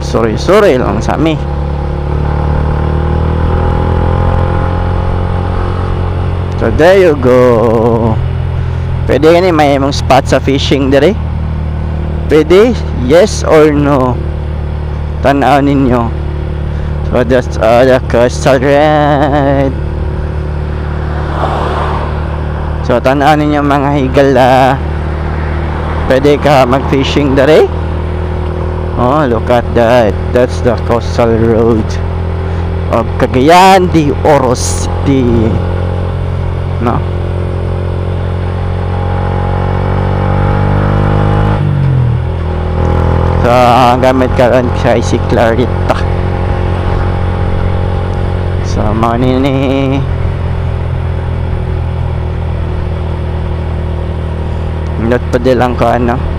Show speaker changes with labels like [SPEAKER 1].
[SPEAKER 1] suri-suri lang sa mi. So there you go. Pwede gani may imong spot sa fishing dire? Pwede? Yes or no? Tanaw ninyo. So that's the coastal ride. So tanaw ninyo mga higala. Pwede ka mag-fishing dire? Oh, look at that. That's the coastal road of Cagayan de Oro City. No? So, gamit ka rin sa Clarita. So, mga nini not pa lang ko ano